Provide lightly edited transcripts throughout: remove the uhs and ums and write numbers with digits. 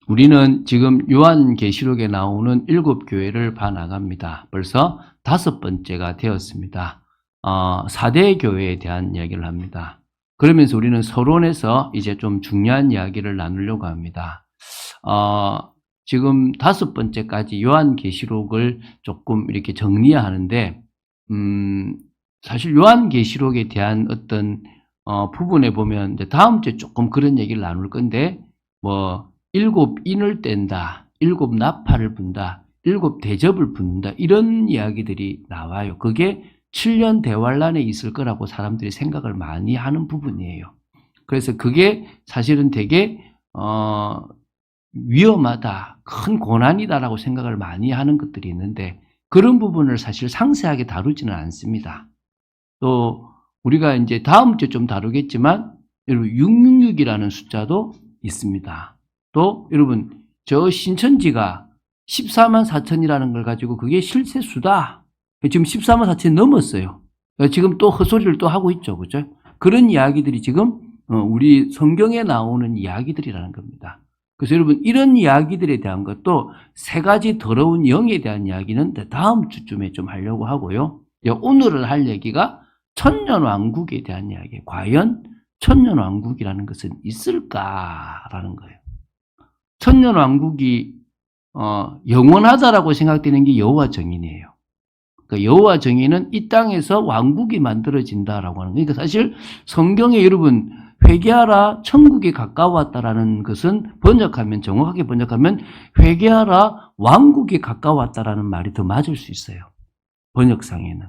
우리는 지금 요한계시록에 나오는 7교회를 봐나갑니다. 벌써 5번째가 되었습니다. 4대 교회에 대한 이야기를 합니다. 그러면서 우리는 서론에서 이제 좀 중요한 이야기를 나누려고 합니다. 지금 5번째까지 요한계시록을 조금 이렇게 정리하는데, 사실 요한계시록에 대한 어떤 부분에 보면 이제 다음 주에 조금 그런 얘기를 나눌 건데, 7인을 뗀다, 7나팔을 분다, 7대접을 분다, 이런 이야기들이 나와요. 그게 7년 대환란에 있을 거라고 사람들이 생각을 많이 하는 부분이에요. 그래서 그게 사실은 되게 위험하다, 큰 고난이다라고 생각을 많이 하는 것들이 있는데, 그런 부분을 사실 상세하게 다루지는 않습니다. 또 우리가 이제 다음 주에 좀 다루겠지만, 여러분 666이라는 숫자도 있습니다. 또 여러분 저 신천지가 14만 4천이라는 걸 가지고 그게 실세 수다. 지금 14만 4천이 넘었어요. 지금 또 헛소리를 또 하고 있죠. 그죠? 그런 이야기들이 지금 우리 성경에 나오는 이야기들이라는 겁니다. 그래서 여러분 이런 이야기들에 대한 것도 3가지 더러운 영에 대한 이야기는 다음 주쯤에 좀 하려고 하고요. 오늘은 할 얘기가 천년왕국에 대한 이야기예요. 과연 천년왕국이라는 것은 있을까라는 거예요. 천년왕국이 영원하다라고 생각되는 게 여호와 정인이에요. 그러니까 여호와 정인은 이 땅에서 왕국이 만들어진다라고 하는 거예요. 그러니까 사실 성경에 여러분 회개하라 천국에 가까웠다라는 것은 번역하면, 정확하게 번역하면 회개하라 왕국에 가까웠다라는 말이 더 맞을 수 있어요. 번역상에는.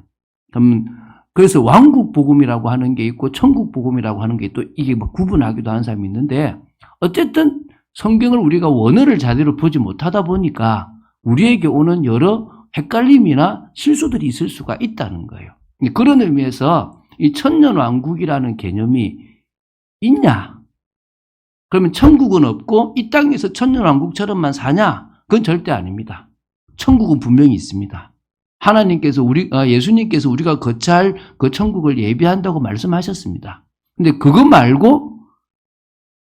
그래서 왕국 복음이라고 하는 게 있고 천국 복음이라고 하는 게 또 이게 구분하기도 하는 사람이 있는데, 어쨌든 성경을 우리가 원어를 제대로 보지 못하다 보니까 우리에게 오는 여러 헷갈림이나 실수들이 있을 수가 있다는 거예요. 그런 의미에서 이 천년왕국이라는 개념이 있냐? 그러면 천국은 없고 이 땅에서 천년왕국처럼만 사냐? 그건 절대 아닙니다. 천국은 분명히 있습니다. 하나님께서 예수님께서 우리가 거처할 그 천국을 예비한다고 말씀하셨습니다. 근데 그거 말고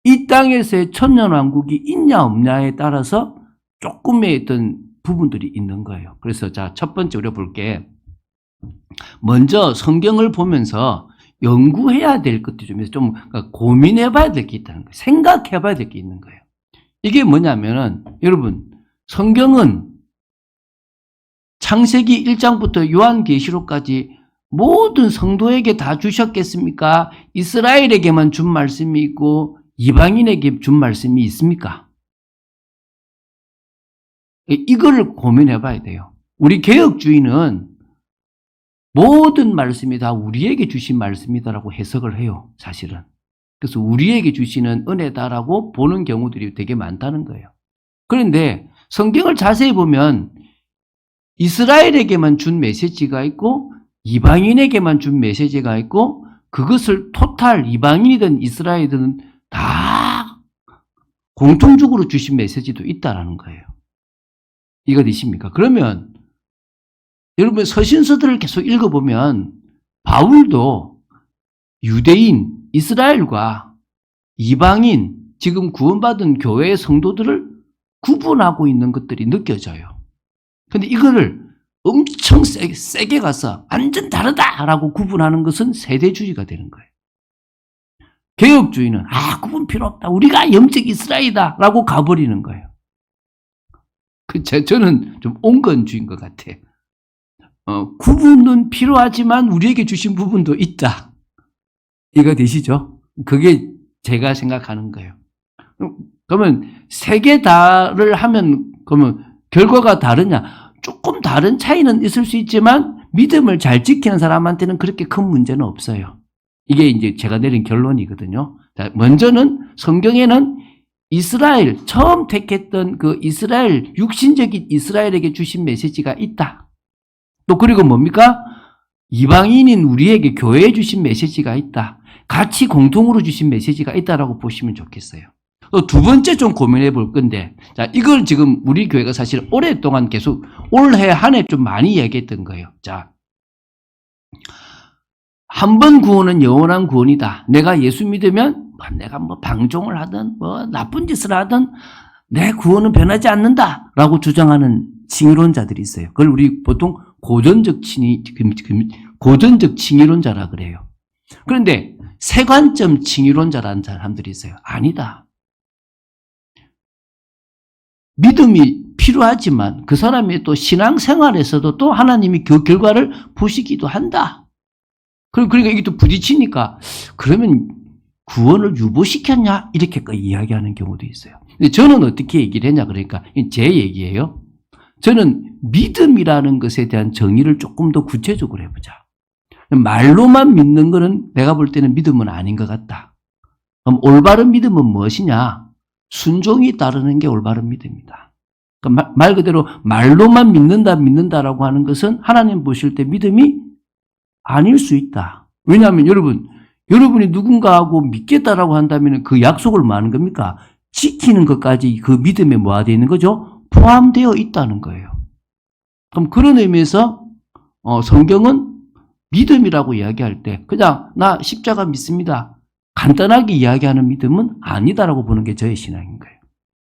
이 땅에서의 천년왕국이 있냐 없냐에 따라서 조금의 어떤 부분들이 있는 거예요. 그래서 자, 첫 번째 우리가 볼게, 먼저 성경을 보면서 연구해야 될 것들이 좀 고민해 봐야 될 게 있다는 거예요. 생각해 봐야 될 게 있는 거예요. 이게 뭐냐면은 여러분 성경은 창세기 1장부터 요한계시록까지 모든 성도에게 다 주셨겠습니까? 이스라엘에게만 준 말씀이 있고 이방인에게 준 말씀이 있습니까? 이거를 고민해 봐야 돼요. 우리 개혁주의는 모든 말씀이 다 우리에게 주신 말씀이다라고 해석을 해요, 사실은. 그래서 우리에게 주시는 은혜다라고 보는 경우들이 되게 많다는 거예요. 그런데 성경을 자세히 보면 이스라엘에게만 준 메시지가 있고 이방인에게만 준 메시지가 있고, 그것을 토탈 이방인이든 이스라엘이든 다 공통적으로 주신 메시지도 있다라는 거예요. 이거 되십니까? 그러면 여러분 서신서들을 계속 읽어보면 바울도 유대인, 이스라엘과 이방인, 지금 구원받은 교회의 성도들을 구분하고 있는 것들이 느껴져요. 근데 이거를 엄청 세게 가서 완전 다르다라고 구분하는 것은 세대주의가 되는 거예요. 개혁주의는 구분 필요 없다, 우리가 영적 이스라엘이다 라고 가버리는 거예요. 저는 좀 온건주의인 것 같아요. 구분은 필요하지만 우리에게 주신 부분도 있다. 이거 되시죠? 그게 제가 생각하는 거예요. 그러면 세 개 다를 하면 그러면 결과가 다르냐? 조금 다른 차이는 있을 수 있지만 믿음을 잘 지키는 사람한테는 그렇게 큰 문제는 없어요. 이게 이제 제가 내린 결론이거든요. 자, 먼저는 성경에는 이스라엘, 처음 택했던 그 이스라엘, 육신적인 이스라엘에게 주신 메시지가 있다. 또 그리고 뭡니까? 이방인인 우리에게 교회에 주신 메시지가 있다. 같이 공통으로 주신 메시지가 있다라고 보시면 좋겠어요. 또 두 번째 좀 고민해 볼 건데, 자, 이걸 지금 우리 교회가 사실 오랫동안 계속 올해 한 해 좀 많이 얘기했던 거예요. 자, 한 번 구원은 영원한 구원이다. 내가 예수 믿으면 내가 방종을 하든 나쁜 짓을 하든 내 구원은 변하지 않는다라고 주장하는 칭의론자들이 있어요. 그걸 우리 보통 고전적 칭의론자라 그래요. 그런데 세관점 칭의론자라는 사람들이 있어요. 아니다. 믿음이 필요하지만 그 사람이 또 신앙생활에서도 또 하나님이 그 결과를 보시기도 한다. 그러니까 이게 또 부딪히니까 그러면 구원을 유보시켰냐? 이렇게 이야기하는 경우도 있어요. 근데 저는 어떻게 얘기를 했냐? 그러니까 제 얘기예요. 저는 믿음이라는 것에 대한 정의를 조금 더 구체적으로 해보자. 말로만 믿는 거는 내가 볼 때는 믿음은 아닌 것 같다. 그럼 올바른 믿음은 무엇이냐? 순종이 따르는 게 올바른 믿음이다. 그러니까 말 그대로 말로만 믿는다라고 하는 것은 하나님 보실 때 믿음이 아닐 수 있다. 왜냐하면 여러분이 누군가하고 믿겠다라고 한다면 그 약속을 뭐 하는 겁니까? 지키는 것까지 그 믿음에 뭐가 되어 있는 거죠? 포함되어 있다는 거예요. 그럼 그런 의미에서 성경은 믿음이라고 이야기할 때 그냥 나 십자가 믿습니다. 간단하게 이야기하는 믿음은 아니다라고 보는 게 저의 신앙인 거예요.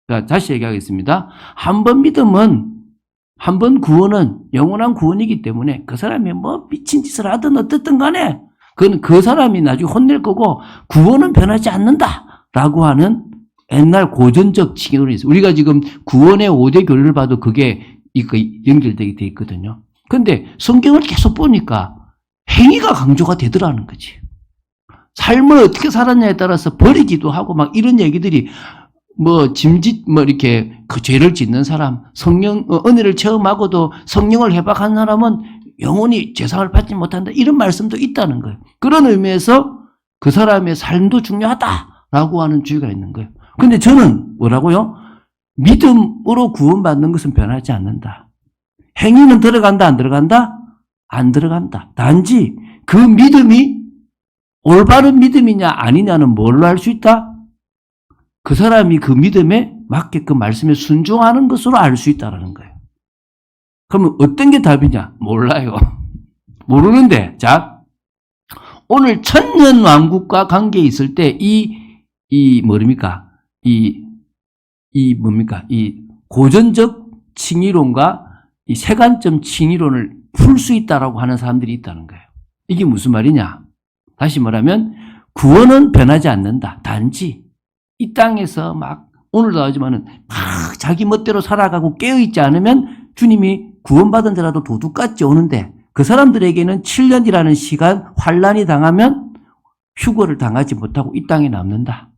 자, 다시 얘기하겠습니다. 한 번 믿음은 한 번 구원은 영원한 구원이기 때문에 그 사람이 뭐 미친 짓을 하든 어떻든 간에 그건 그 사람이 나중에 혼낼 거고 구원은 변하지 않는다라고 하는 옛날 고전적 칭의론이 있어요. 우리가 지금 구원의 5대 교리를 봐도 그게 연결되게 돼 있거든요. 그런데 성경을 계속 보니까 행위가 강조가 되더라는 거지. 삶을 어떻게 살았냐에 따라서 버리기도 하고 막 이런 얘기들이 이렇게 그 죄를 짓는 사람, 은혜를 체험하고도 성령을 해박한 사람은 영원히 죄상을 받지 못한다. 이런 말씀도 있다는 거예요. 그런 의미에서 그 사람의 삶도 중요하다라고 하는 주의가 있는 거예요. 근데 저는 뭐라고요? 믿음으로 구원받는 것은 변하지 않는다. 행위는 들어간다, 안 들어간다? 안 들어간다. 단지 그 믿음이 올바른 믿음이냐 아니냐는 뭘로 알 수 있다? 그 사람이 그 믿음에 맞게끔 말씀에 순종하는 것으로 알 수 있다는 거예요. 그러면 어떤 게 답이냐? 몰라요. 모르는데, 자, 오늘 천년왕국과 관계에 있을 때 이 고전적 칭의론과 이 세관점 칭의론을 풀 수 있다라고 하는 사람들이 있다는 거예요. 이게 무슨 말이냐? 다시 말하면 구원은 변하지 않는다. 단지 이 땅에서 오늘도 하지만은 자기 멋대로 살아가고 깨어있지 않으면 주님이 구원받은 자라도 도둑같이 오는데 그 사람들에게는 7년이라는 시간 환난이 당하면 휴거를 당하지 못하고 이 땅에 남는다.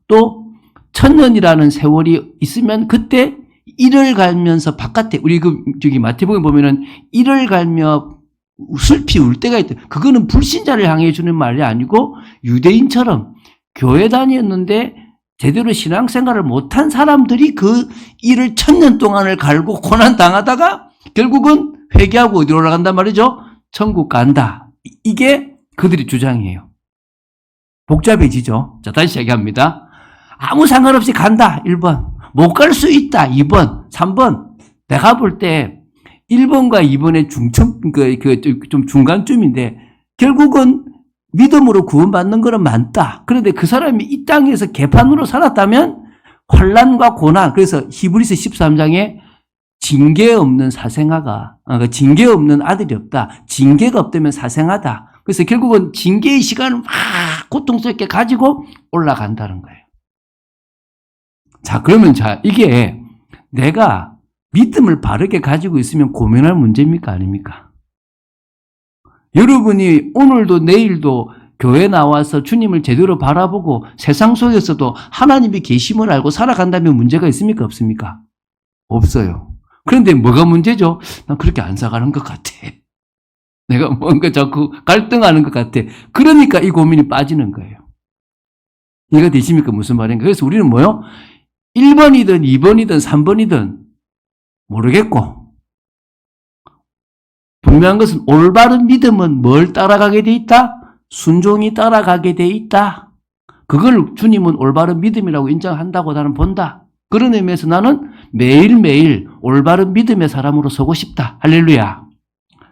또 1000년이라는 세월이 있으면 그때 이를 갈면서 바깥에 우리 저기 마태복음에 보면은 이를 갈며 슬피 울 때가 있다. 그거는 불신자를 향해 주는 말이 아니고 유대인처럼 교회 다녔는데 제대로 신앙생활을 못한 사람들이 그 일을 1000년 동안을 갈고 고난 당하다가 결국은 회개하고 어디로 올라간단 말이죠? 천국 간다. 이게 그들의 주장이에요. 복잡해지죠? 자, 다시 얘기합니다. 아무 상관없이 간다. 1번. 못 갈 수 있다. 2번. 3번. 내가 볼 때 1번과 2번의 좀 중간쯤인데 결국은 믿음으로 구원받는 거는 많다. 그런데 그 사람이 이 땅에서 개판으로 살았다면 환난과 고난, 그래서 히브리서 13장에 징계 없는 사생아가, 그러니까 징계 없는 아들이 없다. 징계가 없다면 사생아다. 그래서 결국은 징계의 시간을 막 고통스럽게 가지고 올라간다는 거예요. 자, 그러면 이게 내가 믿음을 바르게 가지고 있으면 고민할 문제입니까? 아닙니까? 여러분이 오늘도 내일도 교회 나와서 주님을 제대로 바라보고 세상 속에서도 하나님의 계심을 알고 살아간다면 문제가 있습니까? 없습니까? 없어요. 그런데 뭐가 문제죠? 난 그렇게 안 살아가는 것 같아. 내가 뭔가 자꾸 갈등하는 것 같아. 그러니까 이 고민이 빠지는 거예요. 이해가 되십니까? 무슨 말인가? 그래서 우리는 뭐요? 1번이든 2번이든 3번이든 모르겠고 분명한 것은 올바른 믿음은 뭘 따라가게 돼 있다? 순종이 따라가게 돼 있다. 그걸 주님은 올바른 믿음이라고 인정한다고 나는 본다. 그런 의미에서 나는 매일매일 올바른 믿음의 사람으로 서고 싶다. 할렐루야.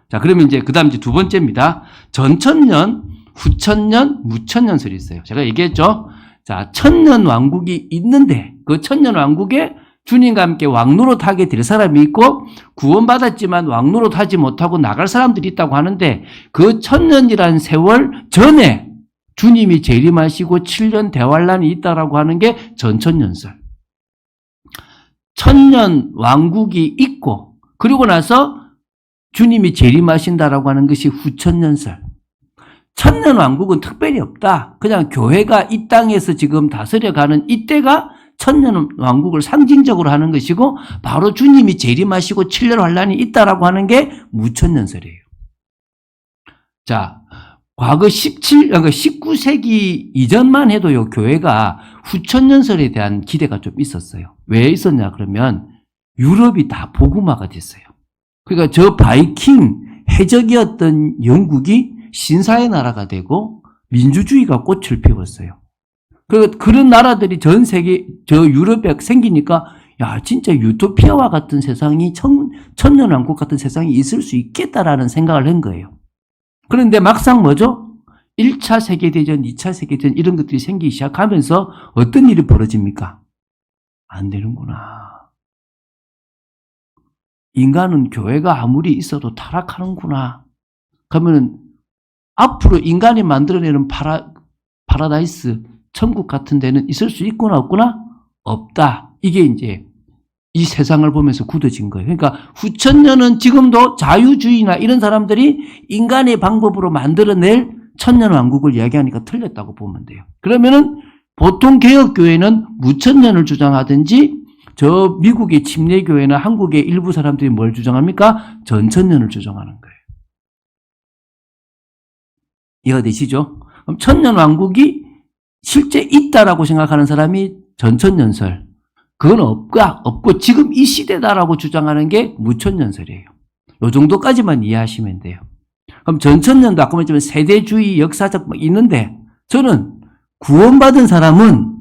자, 그러면 이제 그 다음 이제 두 번째입니다. 전천년, 후천년, 무천년설이 있어요. 제가 얘기했죠. 자, 천년 왕국이 있는데 그 천년 왕국에 주님과 함께 왕노릇 하게 될 사람이 있고 구원받았지만 왕노릇 하지 못하고 나갈 사람들이 있다고 하는데 그 천년이라는 세월 전에 주님이 재림하시고 7년 대환란이 있다라고 하는 게 전천년설. 천년 왕국이 있고 그리고 나서 주님이 재림하신다라고 하는 것이 후천년설. 천년 왕국은 특별히 없다. 그냥 교회가 이 땅에서 지금 다스려가는 이때가 천년 왕국을 상징적으로 하는 것이고 바로 주님이 재림하시고 7년 환란이 있다라고 하는 게 무천년설이에요. 자, 과거 19세기 이전만 해도요, 교회가 후천년설에 대한 기대가 좀 있었어요. 왜 있었냐 그러면 유럽이 다 복음화가 됐어요. 그러니까 저 바이킹 해적이었던 영국이 신사의 나라가 되고 민주주의가 꽃을 피웠어요. 그런 나라들이 전 세계, 저 유럽에 생기니까, 야, 진짜 유토피아와 같은 세상이, 천년왕국 같은 세상이 있을 수 있겠다라는 생각을 한 거예요. 그런데 막상 뭐죠? 1차 세계대전, 2차 세계대전 이런 것들이 생기기 시작하면서 어떤 일이 벌어집니까? 안 되는구나. 인간은 교회가 아무리 있어도 타락하는구나. 그러면 앞으로 인간이 만들어내는 파라다이스, 천국 같은 데는 있을 수 있구나 없구나? 없다. 이게 이제 이 세상을 보면서 굳어진 거예요. 그러니까 후천년은 지금도 자유주의나 이런 사람들이 인간의 방법으로 만들어낼 천년왕국을 이야기하니까 틀렸다고 보면 돼요. 그러면은 보통 개혁교회는 무천년을 주장하든지 저 미국의 침례교회나 한국의 일부 사람들이 뭘 주장합니까? 전천년을 주장하는 거예요. 이해가 되시죠? 그럼 천년왕국이 실제 있다라고 생각하는 사람이 전천년설. 그건 없고 지금 이 시대다라고 주장하는 게 무천년설이에요. 요 정도까지만 이해하시면 돼요. 그럼 전천년도 아까 말했지만 세대주의 역사적 있는데 저는 구원받은 사람은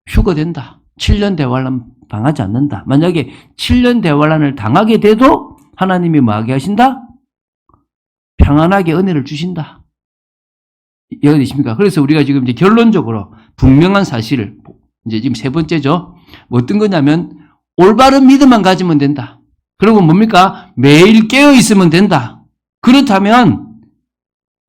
휴거된다. 7년 대환란 당하지 않는다. 만약에 7년 대환란을 당하게 돼도 하나님이 뭐하게 하신다? 평안하게 은혜를 주신다. 이해가 되십니까? 그래서 우리가 지금 이제 결론적으로 분명한 사실을, 이제 지금 세 번째죠. 뭐 어떤 거냐면, 올바른 믿음만 가지면 된다. 그리고 뭡니까? 매일 깨어 있으면 된다. 그렇다면,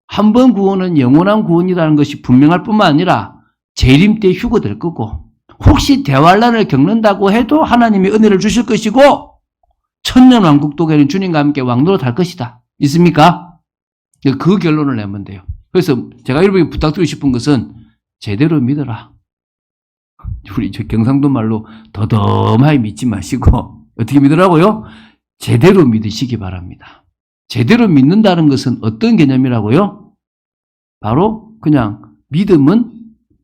한 번 구원은 영원한 구원이라는 것이 분명할 뿐만 아니라, 재림 때 휴거될 거고, 혹시 대환란을 겪는다고 해도 하나님이 은혜를 주실 것이고, 천년왕국도에는 주님과 함께 왕노릇 할 것이다. 있습니까? 그 결론을 내면 돼요. 그래서 제가 여러분에게 부탁드리고 싶은 것은 제대로 믿어라. 우리 저 경상도 말로 더듬하게 믿지 마시고 어떻게 믿으라고요? 제대로 믿으시기 바랍니다. 제대로 믿는다는 것은 어떤 개념이라고요? 바로 그냥 믿음은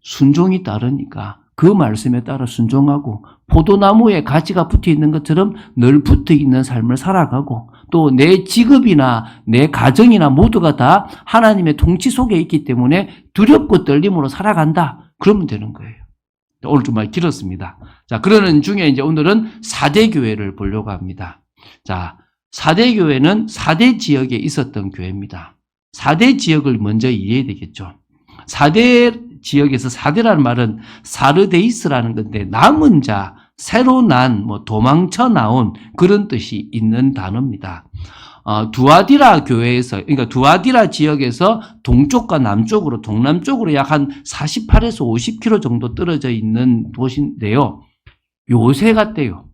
순종이 따르니까 그 말씀에 따라 순종하고 포도나무에 가지가 붙어 있는 것처럼 늘 붙어 있는 삶을 살아가고 또 내 직업이나 내 가정이나 모두가 다 하나님의 통치 속에 있기 때문에 두렵고 떨림으로 살아간다. 그러면 되는 거예요. 오늘 좀 많이 길었습니다. 자, 그러는 중에 이제 오늘은 4대 교회를 보려고 합니다. 자, 4대 교회는 4대 지역에 있었던 교회입니다. 4대 지역을 먼저 이해해야 되겠죠. 4대 지역에서 4대라는 말은 사르데이스라는 건데 남은 자, 새로 난, 도망쳐 나온 그런 뜻이 있는 단어입니다. 두아디라 교회에서, 그러니까 두아디라 지역에서 동쪽과 남쪽으로, 동남쪽으로 약 한 48에서 50km 정도 떨어져 있는 도시인데요. 요새 같대요.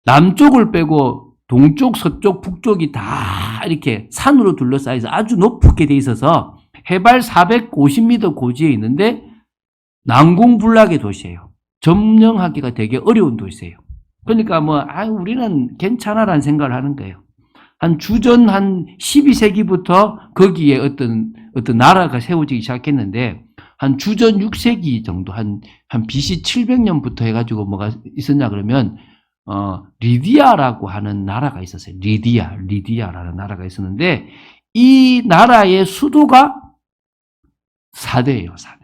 남쪽을 빼고 동쪽, 서쪽, 북쪽이 다 이렇게 산으로 둘러싸여서 아주 높게 돼 있어서 해발 450m 고지에 있는데 난공불락의 도시예요. 점령하기가 되게 어려운 도시예요. 그러니까 우리는 괜찮아라는 생각을 하는 거예요. 한 주전 한 12세기부터 거기에 어떤 나라가 세워지기 시작했는데 한 주전 6세기 정도 한 BC 700년부터 해가지고 뭐가 있었냐 그러면 리디아라고 하는 나라가 있었어요. 리디아라는 나라가 있었는데 이 나라의 수도가 4대예요. 4대.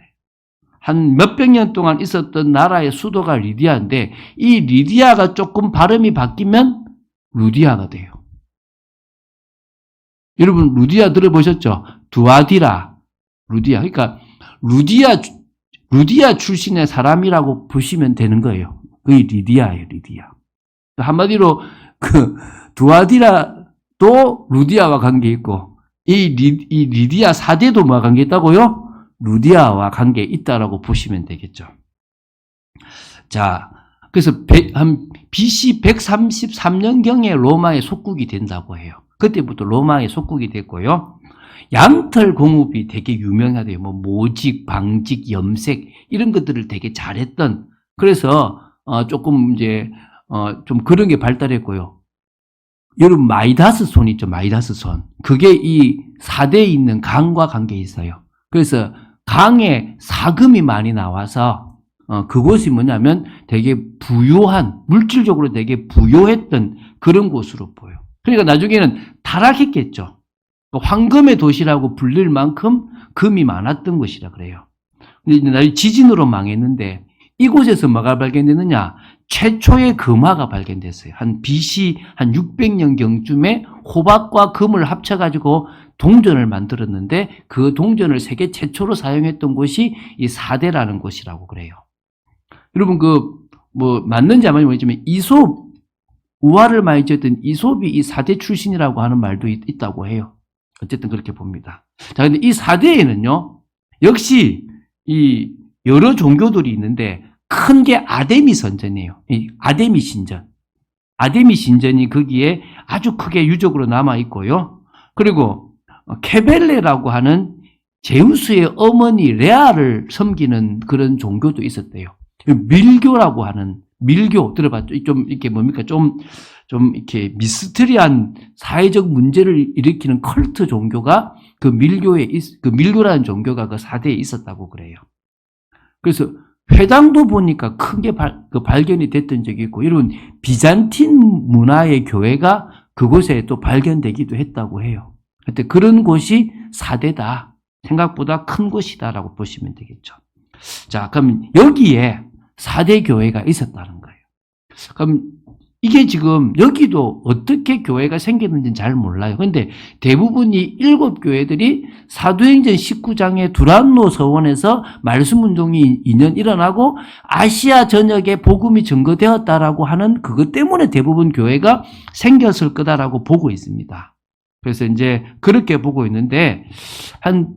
한 몇백 년 동안 있었던 나라의 수도가 리디아인데 이 리디아가 조금 발음이 바뀌면 루디아가 돼요. 여러분 루디아 들어보셨죠? 두아디라, 루디아. 그러니까 루디아 루디아 출신의 사람이라고 보시면 되는 거예요. 그게 리디아예요, 리디아. 한마디로 그 두아디라도 루디아와 관계 있고 이 리디아 4대도 뭐와 관계 있다고요? 루디아와 관계 있다라고 보시면 되겠죠. 자, 그래서 한 BC 133년경에 로마의 속국이 된다고 해요. 그때부터 로마의 속국이 됐고요. 양털 공업이 되게 유명하대요. 뭐 모직, 방직, 염색 이런 것들을 되게 잘했던. 그래서 조금 이제 좀 그런 게 발달했고요. 여러분 마이다스 손 있죠, 마이다스 손. 그게 이 4대에 있는 강과 관계 있어요. 그래서 강에 사금이 많이 나와서 그곳이 뭐냐면 되게 부유한, 물질적으로 되게 부유했던 그런 곳으로 보여. 그러니까 나중에는 타락했겠죠. 황금의 도시라고 불릴 만큼 금이 많았던 곳이라 그래요. 근데 나중에 지진으로 망했는데 이곳에서 뭐가 발견되느냐? 최초의 금화가 발견됐어요. 한 BC 한 600년경쯤에 호박과 금을 합쳐가지고 동전을 만들었는데 그 동전을 세계 최초로 사용했던 곳이 이 사대라는 곳이라고 그래요. 여러분 뭐 맞는지 안 맞는지 모르겠지만 이솝 우화를 많이 지었던 이솝이 이 4대 출신이라고 하는 말도 있다고 해요. 어쨌든 그렇게 봅니다. 자, 근데 이 4대에는요, 역시 이 여러 종교들이 있는데 큰 게 아데미 선전이에요. 이 아데미 신전. 아데미 신전이 거기에 아주 크게 유적으로 남아 있고요. 그리고 케벨레라고 하는 제우스의 어머니 레아를 섬기는 그런 종교도 있었대요. 밀교라고 하는 밀교 들어봤죠? 좀 이렇게 뭡니까? 좀 이렇게 미스터리한 사회적 문제를 일으키는 컬트 종교가 그 밀교라는 종교가 그 4대에 있었다고 그래요. 그래서 회당도 보니까 큰 게 발견이 됐던 적이 있고, 여러분 비잔틴 문화의 교회가 그곳에 또 발견되기도 했다고 해요. 그때 그런 곳이 4대다. 생각보다 큰 곳이다라고 보시면 되겠죠. 자, 그럼 여기에 4대 교회가 있었다는 거예요. 그럼 이게 지금 여기도 어떻게 교회가 생겼는지는 잘 몰라요. 그런데 대부분 이 7교회들이 사도행전 19장의 두란노 서원에서 말씀 운동이 2년 일어나고 아시아 전역에 복음이 증거되었다라고 하는 그것 때문에 대부분 교회가 생겼을 거다라고 보고 있습니다. 그래서 이제 그렇게 보고 있는데 한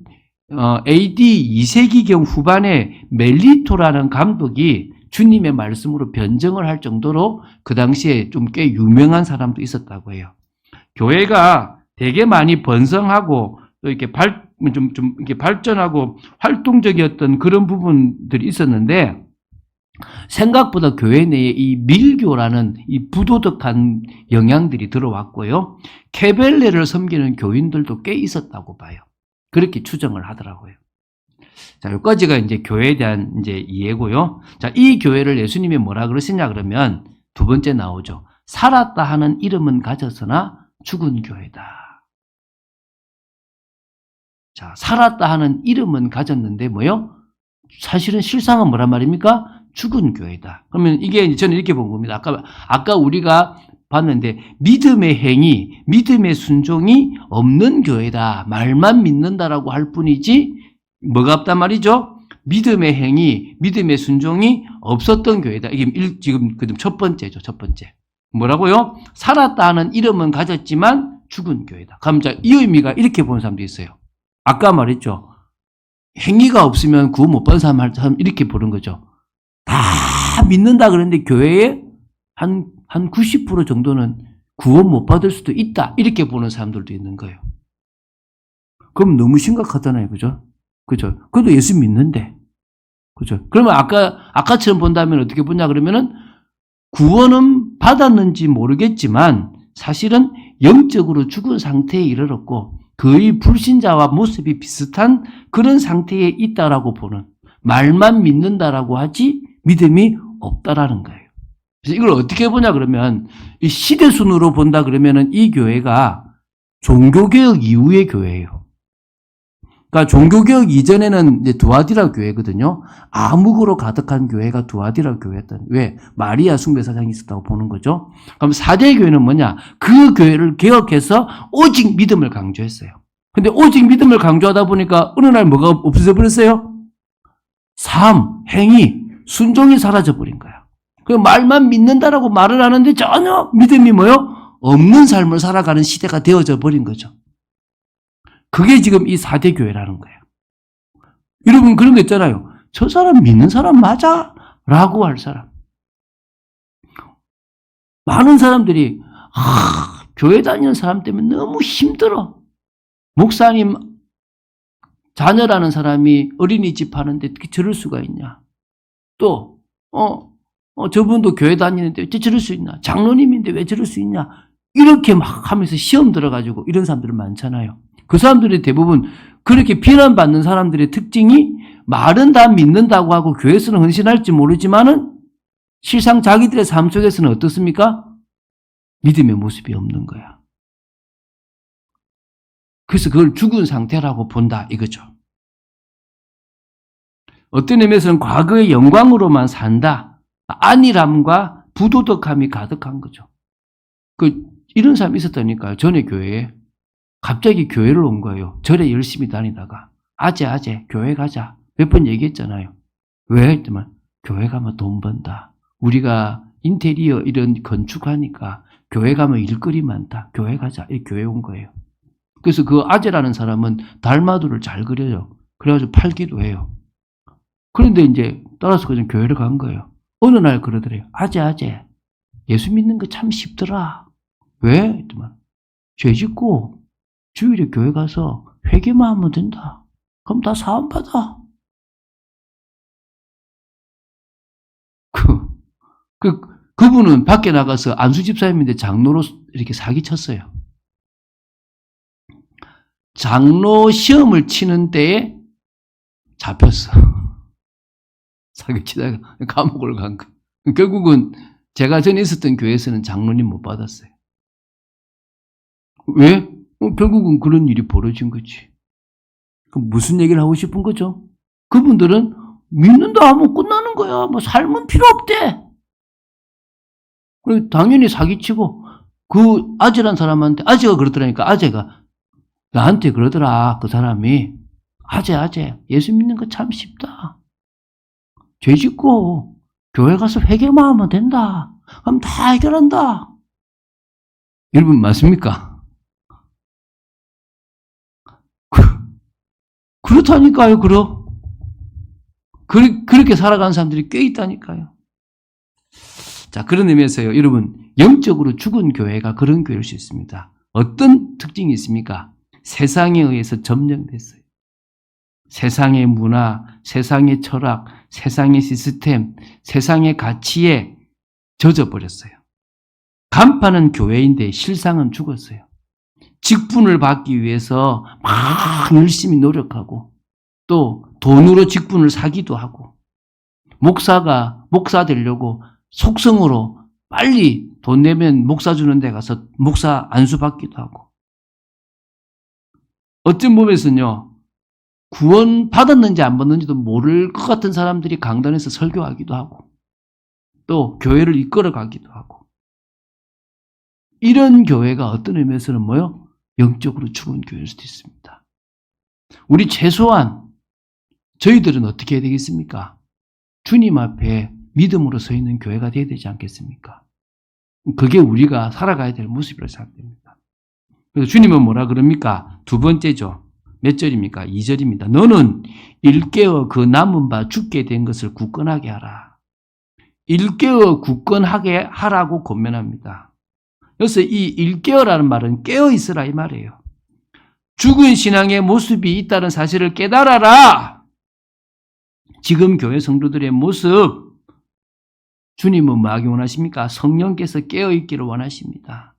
AD 2세기경 후반에 멜리토라는 감독이 주님의 말씀으로 변증을 할 정도로 그 당시에 좀 꽤 유명한 사람도 있었다고 해요. 교회가 되게 많이 번성하고 또 이렇게 이렇게 발전하고 활동적이었던 그런 부분들이 있었는데 생각보다 교회 내에 이 밀교라는 이 부도덕한 영향들이 들어왔고요. 케벨레를 섬기는 교인들도 꽤 있었다고 봐요. 그렇게 추정을 하더라고요. 자, 여기까지가 이제 교회에 대한 이제 이해고요. 자, 이 교회를 예수님이 뭐라 그러시냐 그러면 두 번째 나오죠. 살았다 하는 이름은 가졌으나 죽은 교회다. 자, 살았다 하는 이름은 가졌는데 뭐요? 사실은 실상은 뭐란 말입니까? 죽은 교회다. 그러면 이게 저는 이렇게 본 겁니다. 아까 우리가 봤는데 믿음의 행위, 믿음의 순종이 없는 교회다. 말만 믿는다라고 할 뿐이지 뭐가 없단 말이죠? 믿음의 행위, 믿음의 순종이 없었던 교회다. 이게 지금 첫 번째죠. 첫 번째. 뭐라고요? 살았다 하는 이름은 가졌지만 죽은 교회다. 그럼 이 의미가 이렇게 보는 사람도 있어요. 아까 말했죠. 행위가 없으면 구원 못 받은 사람 이렇게 보는 거죠. 다 믿는다 그러는데 교회에 한 90% 정도는 구원 못 받을 수도 있다. 이렇게 보는 사람들도 있는 거예요. 그럼 너무 심각하잖아요. 그죠? 그죠? 그래도 예수 믿는데. 그죠? 그러면 아까처럼 본다면 어떻게 보냐 그러면은 구원은 받았는지 모르겠지만 사실은 영적으로 죽은 상태에 이르렀고 거의 불신자와 모습이 비슷한 그런 상태에 있다라고 보는, 말만 믿는다라고 하지 믿음이 없다라는 거예요. 그래서 이걸 어떻게 보냐 그러면 이 시대순으로 본다 그러면은 이 교회가 종교개혁 이후의 교회예요. 그러니까 종교개혁 이전에는 이제 두아디라 교회거든요. 암흑으로 가득한 교회가 두아디라 교회였던. 왜? 마리아 숭배 사상이 있었다고 보는 거죠. 그럼 4대 교회는 뭐냐? 그 교회를 개혁해서 오직 믿음을 강조했어요. 근데 오직 믿음을 강조하다 보니까 어느 날 뭐가 없어져 버렸어요? 삶, 행위, 순종이 사라져버린 거야. 그 말만 믿는다라고 말을 하는데 전혀 믿음이 뭐요? 없는 삶을 살아가는 시대가 되어져 버린 거죠. 그게 지금 이 4대 교회라는 거예요. 여러분 그런 거 있잖아요. 저 사람 믿는 사람 맞아? 라고 할 사람. 많은 사람들이 교회 다니는 사람 때문에 너무 힘들어. 목사님 자녀라는 사람이 어린이집 하는데 어떻게 저럴 수가 있냐. 또 저분도 교회 다니는데 어떻게 저럴 수 있나. 장로님인데 왜 저럴 수 있냐. 이렇게 막 하면서 시험 들어가지고 이런 사람들은 많잖아요. 그 사람들이 대부분 그렇게 비난받는 사람들의 특징이 말은 다 믿는다고 하고 교회에서는 헌신할지 모르지만은 실상 자기들의 삶 속에서는 어떻습니까? 믿음의 모습이 없는 거야. 그래서 그걸 죽은 상태라고 본다 이거죠. 어떤 의미에서는 과거의 영광으로만 산다. 안일함과 부도덕함이 가득한 거죠. 이런 사람이 있었다니까요. 전에 교회에. 갑자기 교회를 온 거예요. 절에 열심히 다니다가 아재 교회 가자. 몇 번 얘기했잖아요. 왜? 했더만 교회 가면 돈 번다. 우리가 인테리어 이런 건축하니까 교회 가면 일거리 많다. 교회 가자. 이 교회 온 거예요. 그래서 그 아재라는 사람은 달마두를 잘 그려요. 그래가지고 팔기도 해요. 그런데 이제 따라서 그냥 교회를 간 거예요. 어느 날 그러더래요. 아재 예수 믿는 거 참 쉽더라. 왜? 했더만 죄 짓고 주일에 교회 가서 회개만 하면 된다. 그럼 다 사함 받아. 그분은 밖에 나가서 안수 집사님인데 장로로 이렇게 사기쳤어요. 장로 시험을 치는 때에 잡혔어. 사기치다가 감옥을 간 거. 결국은 제가 전에 있었던 교회에서는 장로님 못 받았어요. 왜? 결국은 그런 일이 벌어진 거지. 그럼 무슨 얘기를 하고 싶은 거죠? 그분들은 믿는다 하면 끝나는 거야. 뭐 삶은 필요 없대. 당연히 사기치고 그 아재란 사람한테 아재가 그러더라니까. 아재가 나한테 그러더라. 그 사람이 아재 예수 믿는 거 참 쉽다. 죄 짓고 교회 가서 회개만 하면 된다. 그럼 다 해결한다. 여러분 맞습니까? 그렇다니까요. 그렇게 살아가는 사람들이 꽤 있다니까요. 자, 그런 의미에서요. 여러분 영적으로 죽은 교회가 그런 교회일 수 있습니다. 어떤 특징이 있습니까? 세상에 의해서 점령됐어요. 세상의 문화, 세상의 철학, 세상의 시스템, 세상의 가치에 젖어버렸어요. 간판은 교회인데 실상은 죽었어요. 직분을 받기 위해서 막 열심히 노력하고 또 돈으로 직분을 사기도 하고 목사 되려고 속성으로 빨리 돈 내면 목사 주는 데 가서 목사 안수 받기도 하고 어떤 부분에서는요. 구원 받았는지 안 받는지도 모를 것 같은 사람들이 강단에서 설교하기도 하고 또 교회를 이끌어 가기도 하고 이런 교회가 어떤 의미에서는 뭐요? 영적으로 죽은 교회일 수도 있습니다. 우리 최소한 저희들은 어떻게 해야 되겠습니까? 주님 앞에 믿음으로 서 있는 교회가 되어야 되지 않겠습니까? 그게 우리가 살아가야 될 모습이라고 생각됩니다. 그래서 주님은 뭐라 그럽니까? 두 번째죠. 몇 절입니까? 2절입니다. 너는 일깨어 그 남은 바 죽게 된 것을 굳건하게 하라. 일깨어 굳건하게 하라고 권면합니다. 그래서 이 일깨어라는 말은 깨어 있으라 이 말이에요. 죽은 신앙의 모습이 있다는 사실을 깨달아라. 지금 교회 성도들의 모습 주님은 뭐 하기 원하십니까? 성령께서 깨어 있기를 원하십니다.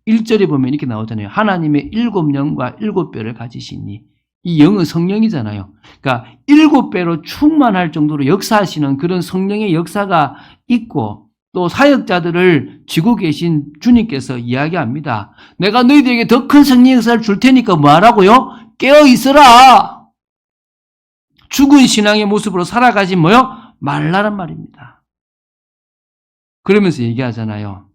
1절에 보면 이렇게 나오잖아요. 하나님의 7영과 7뼈를 가지시니 이 영은 성령이잖아요. 그러니까 7배로 충만할 정도로 역사하시는 그런 성령의 역사가 있고 또 사역자들을 쥐고 계신 주님께서 이야기합니다. 내가 너희들에게 더 큰 성령 역사를 줄 테니까 뭐 하라고요? 깨어 있어라. 죽은 신앙의 모습으로 살아가지 뭐요? 말라란 말입니다. 그러면서 얘기하잖아요.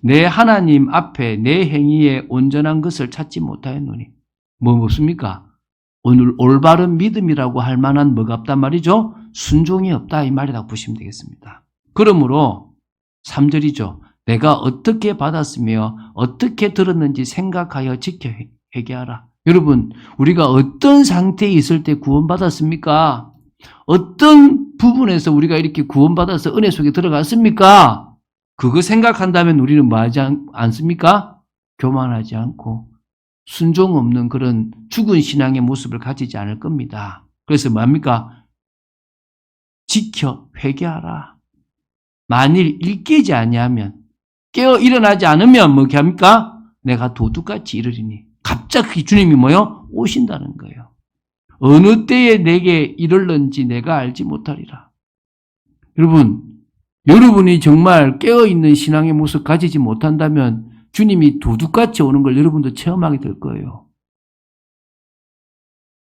내 하나님 앞에 내 행위에 온전한 것을 찾지 못하였노니 뭐 없습니까? 오늘 올바른 믿음이라고 할 만한 뭐가 없단 말이죠? 순종이 없다 이 말이라고 보시면 되겠습니다. 그러므로 3절이죠. 내가 어떻게 받았으며 어떻게 들었는지 생각하여 지켜 회개하라. 여러분, 우리가 어떤 상태에 있을 때 구원받았습니까? 어떤 부분에서 우리가 이렇게 구원받아서 은혜 속에 들어갔습니까? 그거 생각한다면 우리는 뭐 하지 않습니까? 교만하지 않고 순종 없는 그런 죽은 신앙의 모습을 가지지 않을 겁니다. 그래서 뭡니까? 지켜 회개하라. 만일 일깨지 아니하면 깨어 일어나지 않으면 뭐게 합니까? 내가 도둑같이 이르리니. 갑자기 주님이 뭐요? 오신다는 거예요. 어느 때에 내게 이르는지 내가 알지 못하리라. 여러분이 정말 깨어있는 신앙의 모습 가지지 못한다면 주님이 도둑같이 오는 걸 여러분도 체험하게 될 거예요.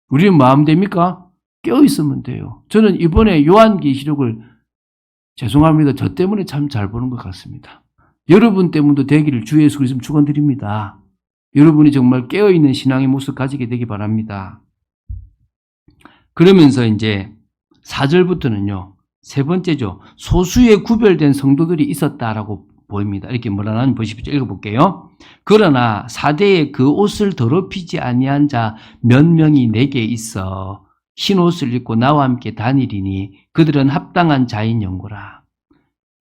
우리는 마음 됩니까? 깨어있으면 돼요. 저는 이번에 요한계시록을 죄송합니다. 저 때문에 참 잘 보는 것 같습니다. 여러분 때문도 되기를 주 예수 그리스도 축원드립니다. 여러분이 정말 깨어있는 신앙의 모습 가지게 되기 바랍니다. 그러면서 이제 4절부터는요. 세 번째죠. 소수의 구별된 성도들이 있었다라고 보입니다. 이렇게 뭐라 하는지 보십시오. 읽어볼게요. 그러나 사대에 그 옷을 더럽히지 아니한 자 몇 명이 내게 있어 흰 옷을 입고 나와 함께 다니리니 그들은 합당한 자인 영고라.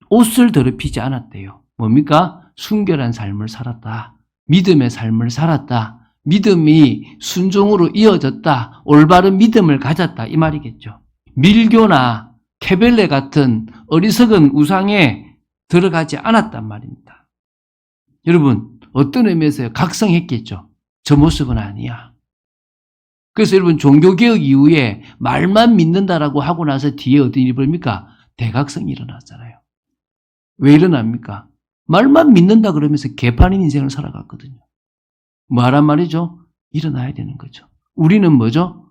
옷을 더럽히지 않았대요. 뭡니까? 순결한 삶을 살았다. 믿음의 삶을 살았다. 믿음이 순종으로 이어졌다. 올바른 믿음을 가졌다. 이 말이겠죠. 밀교나 케벨레 같은 어리석은 우상에 들어가지 않았단 말입니다. 여러분, 어떤 의미에서 각성했겠죠. 저 모습은 아니야. 그래서 여러분, 종교개혁 이후에 말만 믿는다라고 하고 나서 뒤에 어떤 일이 벌입니까? 대각성이 일어났잖아요. 왜 일어납니까? 말만 믿는다 그러면서 개판인 인생을 살아갔거든요. 뭐하란 말이죠? 일어나야 되는 거죠. 우리는 뭐죠?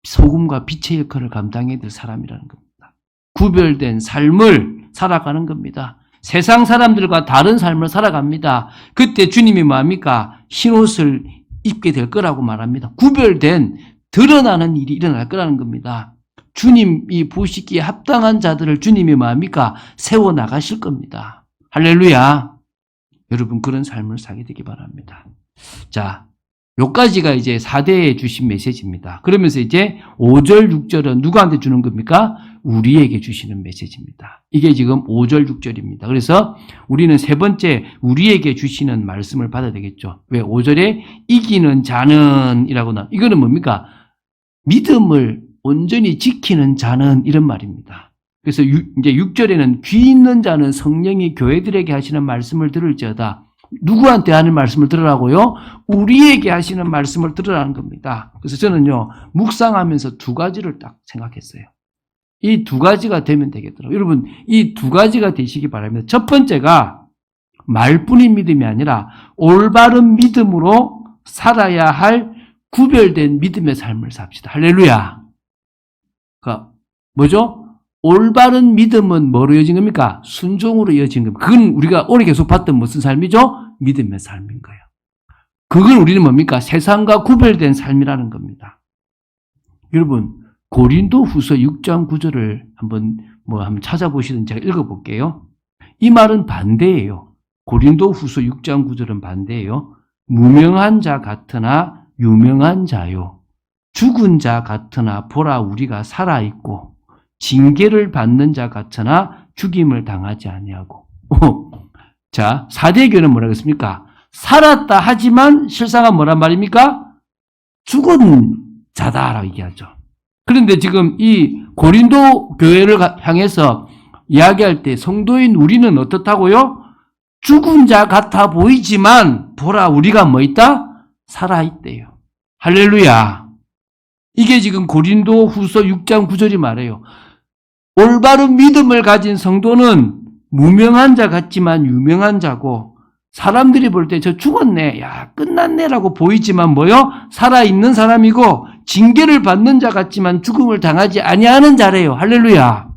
소금과 빛의 역할을 감당해야 될 사람이라는 겁니다. 구별된 삶을 살아가는 겁니다. 세상 사람들과 다른 삶을 살아갑니다. 그때 주님이 뭐합니까? 흰옷을 입게 될 거라고 말합니다. 구별된 드러나는 일이 일어날 거라는 겁니다. 주님이 보시기에 합당한 자들을 주님이 뭐합니까? 세워나가실 겁니다. 할렐루야. 여러분 그런 삶을 살게 되기 바랍니다. 자, 요까지가 이제 4대에 주신 메시지입니다. 그러면서 이제 5절, 6절은 누구한테 주는 겁니까? 우리에게 주시는 메시지입니다. 이게 지금 5절, 6절입니다. 그래서 우리는 세 번째 우리에게 주시는 말씀을 받아야 되겠죠. 왜? 5절에 이기는 자는 이라고 나. 이거는 뭡니까? 믿음을 온전히 지키는 자는 이런 말입니다. 그래서 이제 6절에는 귀 있는 자는 성령이 교회들에게 하시는 말씀을 들을지어다. 누구한테 하는 말씀을 들으라고요? 우리에게 하시는 말씀을 들으라는 겁니다. 그래서 저는요, 묵상하면서 두 가지를 딱 생각했어요. 이 두 가지가 되면 되겠더라고요. 여러분, 이 두 가지가 되시기 바랍니다. 첫 번째가 말뿐인 믿음이 아니라 올바른 믿음으로 살아야 할 구별된 믿음의 삶을 삽시다. 할렐루야. 그러니까 뭐죠? 올바른 믿음은 뭐로 이어진 겁니까? 순종으로 이어진 겁니다. 그건 우리가 오래 계속 봤던 무슨 삶이죠? 믿음의 삶인 거예요. 그걸 우리는 뭡니까? 세상과 구별된 삶이라는 겁니다. 여러분, 고린도 후서 6장 9절을 한번 찾아보시든 제가 읽어볼게요. 이 말은 반대예요. 고린도 후서 6장 9절은 반대예요. 무명한 자 같으나 유명한 자요. 죽은 자 같으나 보라 우리가 살아있고 징계를 받는 자 같으나 죽임을 당하지 아니하고. 자, 사대교는 뭐라고 했습니까? 살았다 하지만 실상은 뭐란 말입니까? 죽은 자다라고 얘기하죠. 그런데 지금 이 고린도 교회를 향해서 이야기할 때 성도인 우리는 어떻다고요? 죽은 자 같아 보이지만 보라 우리가 뭐 있다? 살아있대요. 할렐루야. 이게 지금 고린도 후서 6장 9절이 말해요. 올바른 믿음을 가진 성도는 무명한 자 같지만 유명한 자고 사람들이 볼 때 저 죽었네, 야 끝났네라고 보이지만 뭐요? 살아있는 사람이고 징계를 받는 자 같지만 죽음을 당하지 아니하는 자래요. 할렐루야.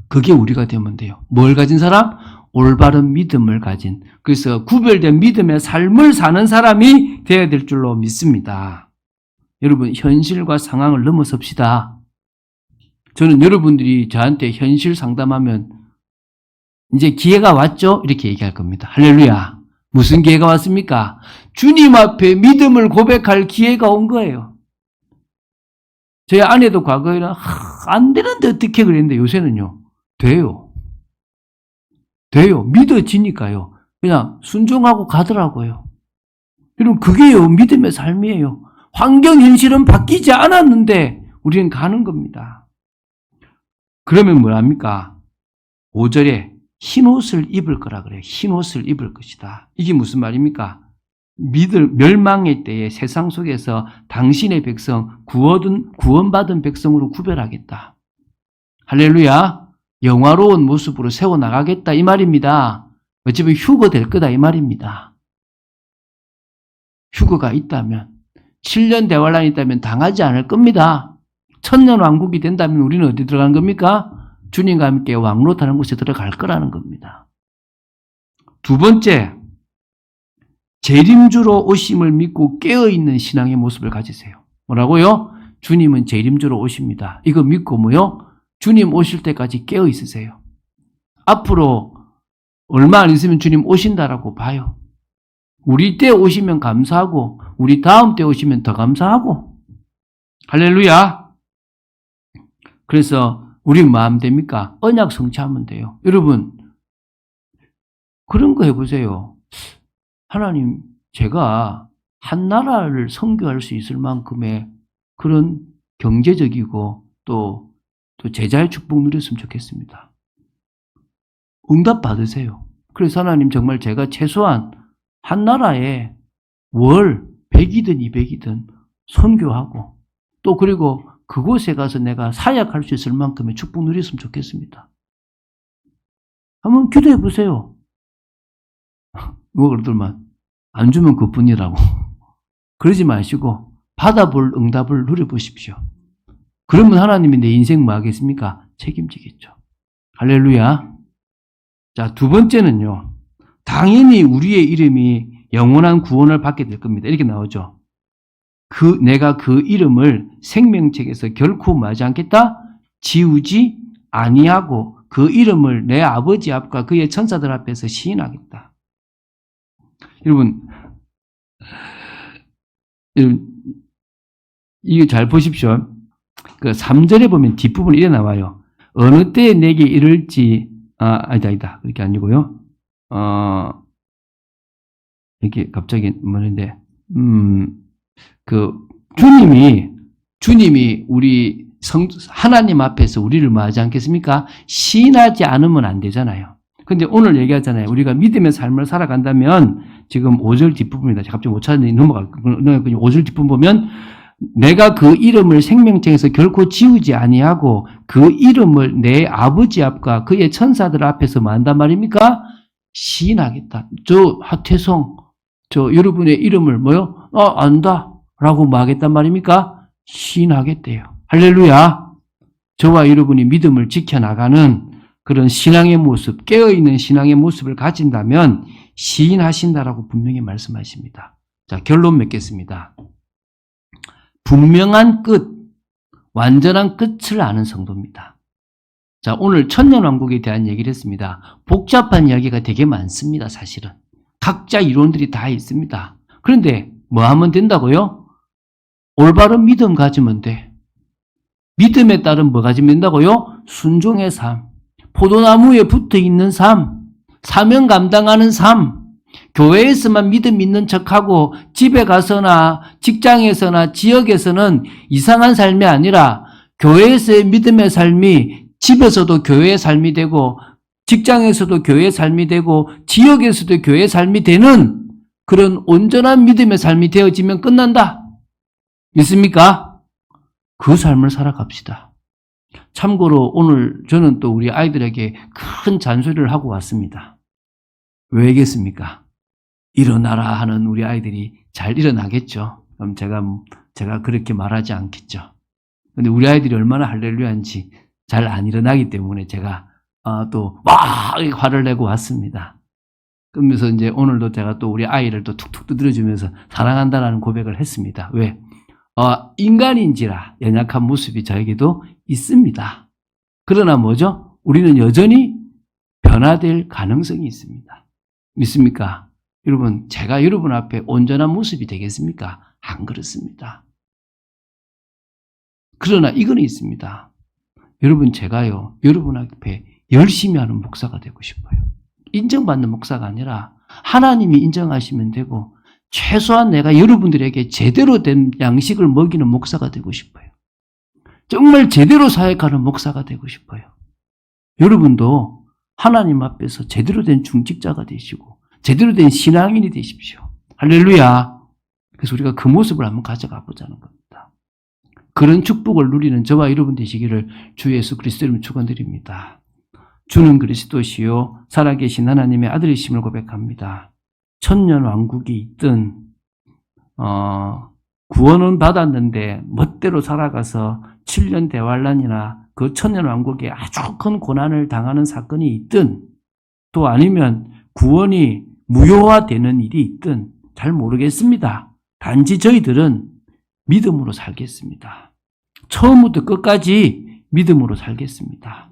그게 우리가 되면 돼요. 뭘 가진 사람? 올바른 믿음을 가진, 그래서 구별된 믿음의 삶을 사는 사람이 되어야 될 줄로 믿습니다. 여러분 현실과 상황을 넘어섭시다. 저는 여러분들이 저한테 현실 상담하면 이제 기회가 왔죠? 이렇게 얘기할 겁니다. 할렐루야. 무슨 기회가 왔습니까? 주님 앞에 믿음을 고백할 기회가 온 거예요. 저희 아내도 과거에는 안 되는데 어떻게 그랬는데 요새는요. 돼요. 믿어지니까요. 그냥 순종하고 가더라고요. 여러분 그게요. 믿음의 삶이에요. 환경 현실은 바뀌지 않았는데 우리는 가는 겁니다. 그러면 뭐랍니까? 5절에 흰 옷을 입을 거라 그래요. 흰 옷을 입을 것이다. 이게 무슨 말입니까? 멸망의 때에 세상 속에서 당신의 백성, 구원받은 백성으로 구별하겠다. 할렐루야. 영화로운 모습으로 세워나가겠다. 이 말입니다. 어차피 휴거 될 거다. 이 말입니다. 휴거가 있다면, 7년 대환란이 있다면 당하지 않을 겁니다. 천년 왕국이 된다면 우리는 어디 들어가는 겁니까? 주님과 함께 왕노타는 곳에 들어갈 거라는 겁니다. 두 번째, 재림주로 오심을 믿고 깨어있는 신앙의 모습을 가지세요. 뭐라고요? 주님은 재림주로 오십니다. 이거 믿고 뭐요? 주님 오실 때까지 깨어있으세요. 앞으로 얼마 안 있으면 주님 오신다라고 봐요. 우리 때 오시면 감사하고 우리 다음 때 오시면 더 감사하고. 할렐루야. 그래서 우리 마음 됩니까? 언약 성취하면 돼요. 여러분 그런 거 해보세요. 하나님 제가 한 나라를 선교할 수 있을 만큼의 그런 경제적이고 또 제자의 축복 누렸으면 좋겠습니다. 응답 받으세요. 그래서 하나님 정말 제가 최소한 한 나라에 월 100이든 200이든 선교하고 또 그리고 그곳에 가서 내가 사역할 수 있을 만큼의 축복 누렸으면 좋겠습니다. 한번 기도해 보세요. 뭐 그러더만 안 주면 그뿐이라고. 그러지 마시고 받아볼 응답을 누려보십시오. 그러면 하나님이 내 인생 뭐 하겠습니까? 책임지겠죠. 할렐루야. 자, 두 번째는요. 당연히 우리의 이름이 영원한 구원을 받게 될 겁니다. 이렇게 나오죠. 내가 그 이름을 생명책에서 결코 뭐하지 않겠다? 지우지 아니하고 그 이름을 내 아버지 앞과 그의 천사들 앞에서 시인하겠다. 여러분 이거 잘 보십시오. 그 3절에 보면 뒷부분 이래 나와요. 어느 때에 내게 이를지 아니다. 그렇게 아니고요. 이렇게 갑자기 뭐는데 주님이 우리 하나님 앞에서 우리를 뭐 하지 않겠습니까? 시인하지 않으면 안 되잖아요. 근데 오늘 얘기하잖아요. 우리가 믿음의 삶을 살아간다면 지금 5절 뒷부분입니다. 갑자기 못 찾는데 넘어갈게요. 5절 뒷부분 보면 내가 그 이름을 생명책에서 결코 지우지 아니하고 그 이름을 내 아버지 앞과 그의 천사들 앞에서 뭐 한단 말입니까? 시인하겠다. 하태성 여러분의 이름을 뭐요? 안다. 라고 뭐 하겠단 말입니까? 시인하겠대요. 할렐루야. 저와 여러분이 믿음을 지켜나가는 그런 신앙의 모습, 깨어있는 신앙의 모습을 가진다면 시인하신다라고 분명히 말씀하십니다. 자, 결론 맺겠습니다. 분명한 끝, 완전한 끝을 아는 성도입니다. 자, 오늘 천년왕국에 대한 얘기를 했습니다. 복잡한 이야기가 되게 많습니다, 사실은. 각자 이론들이 다 있습니다. 그런데 뭐 하면 된다고요? 올바른 믿음 가지면 돼. 믿음에 따른 뭐 가지면 된다고요? 순종의 삶. 포도나무에 붙어 있는 삶. 사명 감당하는 삶. 교회에서만 믿음 있는 척하고 집에 가서나 직장에서나 지역에서는 이상한 삶이 아니라 교회에서의 믿음의 삶이 집에서도 교회의 삶이 되고 직장에서도 교회의 삶이 되고 지역에서도 교회의 삶이 되는 그런 온전한 믿음의 삶이 되어지면 끝난다. 믿습니까? 그 삶을 살아갑시다. 참고로 오늘 저는 또 우리 아이들에게 큰 잔소리를 하고 왔습니다. 왜겠습니까? 일어나라 하는 우리 아이들이 잘 일어나겠죠. 그럼 제가 그렇게 말하지 않겠죠. 근데 우리 아이들이 얼마나 할렐루야인지 잘 안 일어나기 때문에 제가 또 화를 내고 왔습니다. 그러면서 이제 오늘도 제가 또 우리 아이를 또 툭툭 두드려주면서 사랑한다라는 고백을 했습니다. 왜? 인간인지라 연약한 모습이 저에게도 있습니다. 그러나 뭐죠? 우리는 여전히 변화될 가능성이 있습니다. 믿습니까? 여러분, 제가 여러분 앞에 온전한 모습이 되겠습니까? 안 그렇습니다. 그러나 이거는 있습니다. 여러분, 제가요, 여러분 앞에 열심히 하는 목사가 되고 싶어요. 인정받는 목사가 아니라 하나님이 인정하시면 되고 최소한 내가 여러분들에게 제대로 된 양식을 먹이는 목사가 되고 싶어요. 정말 제대로 사역하는 목사가 되고 싶어요. 여러분도 하나님 앞에서 제대로 된 중직자가 되시고 제대로 된 신앙인이 되십시오. 할렐루야. 그래서 우리가 그 모습을 한번 가져가 보자는 겁니다. 그런 축복을 누리는 저와 여러분 되시기를 주 예수 그리스도 이름으로 축원드립니다. 주는 그리스도시요 살아계신 하나님의 아들이심을 고백합니다. 천년 왕국이 있든 구원은 받았는데 멋대로 살아가서 7년 대환란이나 그 천년 왕국에 아주 큰 고난을 당하는 사건이 있든 또 아니면 구원이 무효화되는 일이 있든 잘 모르겠습니다. 단지 저희들은 믿음으로 살겠습니다. 처음부터 끝까지 믿음으로 살겠습니다.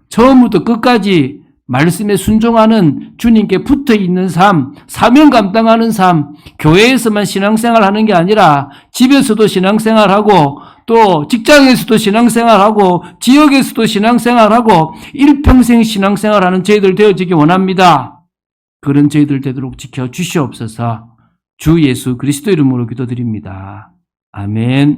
처음부터 끝까지 말씀에 순종하는 주님께 붙어 있는 삶, 사명 감당하는 삶, 교회에서만 신앙생활하는 게 아니라 집에서도 신앙생활하고 또 직장에서도 신앙생활하고 지역에서도 신앙생활하고 일평생 신앙생활하는 저희들 되어지기 원합니다. 그런 저희들 되도록 지켜주시옵소서. 주 예수 그리스도 이름으로 기도드립니다. 아멘.